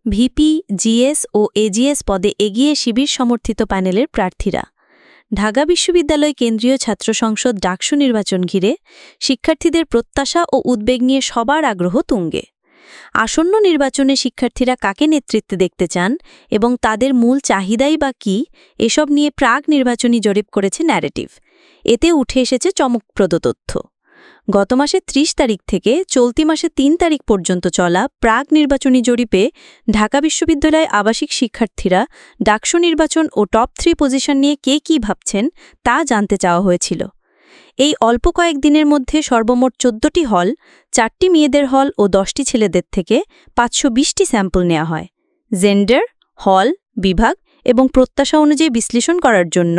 VP, GS ও AGS পদে এগিয়ে শিবির সমর্থিত প্যানেলের প্রার্থীরা। ঢাকা বিশ্ববিদ্যালয় কেন্দ্রীয় ছাত্র সংসদ ডাকসু নির্বাচন ঘিরে শিক্ষার্থীদের প্রত্যাশা ও উদ্বেগ নিয়ে সবার আগ্রহ তুঙ্গে। আসন্ন নির্বাচনে শিক্ষার্থীরা কাকে নেতৃত্বে দেখতে চান এবং তাদের মূল চাহিদাই বা কী, এসব নিয়ে প্রাক নির্বাচনী জরিপ করেছে ন্যারেটিভ। এতে উঠে এসেছে চমকপ্রদ তথ্য। গত মাসের ৩০ তারিখ থেকে চলতি মাসের ৩ তারিখ পর্যন্ত চলা প্রাক নির্বাচনী জরিপে ঢাকা বিশ্ববিদ্যালয় আবাসিক শিক্ষার্থীরা ডাকসু নির্বাচন ও টপ 3 পজিশন নিয়ে কে কী ভাবছেন তা জানতে চাওয়া হয়েছিল। এই অল্প কয়েকদিনের মধ্যে সর্বমোট ১৪টি হল, 4টি মেয়েদের হল ও 10টি ছেলেদের থেকে ৫২০টি স্যাম্পল নেওয়া হয়। জেন্ডার, হল, বিভাগ এবং প্রত্যাশা অনুযায়ী বিশ্লেষণ করার জন্য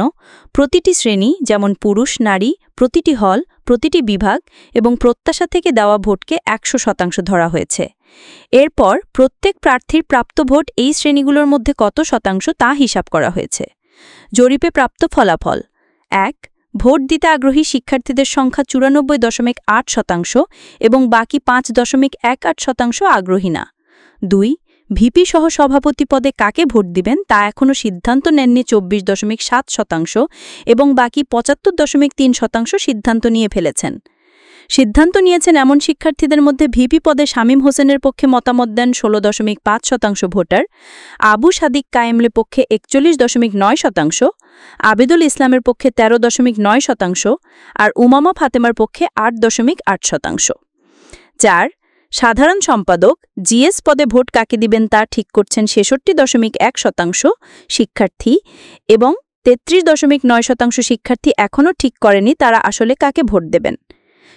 প্রতিটি শ্রেণী, যেমন পুরুষ, নারী, প্রতিটি হল, প্রতিটি বিভাগ এবং প্রত্যাশা থেকে দেওয়া ভোটকে ১০০% ধরা হয়েছে। এরপর প্রত্যেক প্রার্থীর প্রাপ্ত ভোট এই শ্রেণীগুলোর মধ্যে কত শতাংশ তা হিসাব করা হয়েছে। জরিপে প্রাপ্ত ফলাফল: ১. ভোট দিতে আগ্রহী শিক্ষার্থীদের সংখ্যা ৯৪.৮% এবং বাকি ৫.১৮% আগ্রহী না। ২. ভিপি সহ সভাপতি পদে কাকে ভোট দিবেন তা এখনও সিদ্ধান্ত নেননি ২৪.৭% এবং বাকি ৭৫.৩% সিদ্ধান্ত নিয়ে ফেলেছেন। সিদ্ধান্ত নিয়েছেন এমন শিক্ষার্থীদের মধ্যে ভিপি পদে শামীম হোসেনের পক্ষে মতামত দেন ১৬.৫% ভোটার, আবু সাদিক কায়েমের পক্ষে ৪১.৯%, আবেদুল ইসলামের পক্ষে ১৩.৯% আর উমামা ফাতেমার পক্ষে ৮.৮%। ৪. সাধারণ সম্পাদক জিএস পদে ভোট কাকে দিবেন তা ঠিক করছেন ৬৬.১% শিক্ষার্থী এবং ৩৩.৯% শিক্ষার্থী এখনও ঠিক করেনি তারা আসলে কাকে ভোট দেবেন।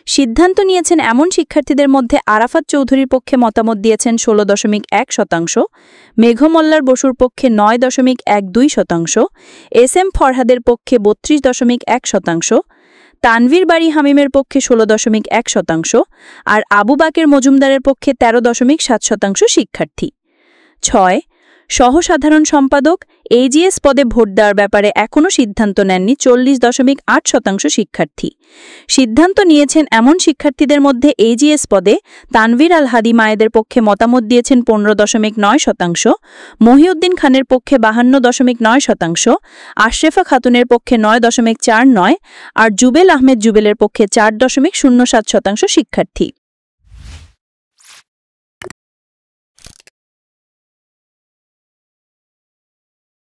সিদ্ধান্ত নিয়েছেন এমন শিক্ষার্থীদের মধ্যে আরাফাত চৌধুরীর পক্ষে মতামত দিয়েছেন ১৬.১%, মেঘমল্লার বসুর পক্ষে ৯.১২%, এস এম ফরহাদের পক্ষে ৩২.১%, তানভীর বাড়ি হামিমের পক্ষে ১৬.১% আর আবু বাকের মজুমদারের পক্ষে ১৩.৭% শিক্ষার্থী। ৬. সহসাধারণ সম্পাদক এজিএস পদে ভোট দেওয়ার ব্যাপারে এখনও সিদ্ধান্ত নেননি ৪০.৮% শিক্ষার্থী। সিদ্ধান্ত নিয়েছেন এমন শিক্ষার্থীদের মধ্যে এজিএস পদে তানভীর আল হাদি মায়েদের পক্ষে মতামত দিয়েছেন ১৫.৯%, মহিউদ্দিন খানের পক্ষে ৫২.৯%, আশরেফা খাতুনের পক্ষে ৯.৪৯ আর জুবেল আহমেদ জুবেলের পক্ষে ৪.০৭% শিক্ষার্থী।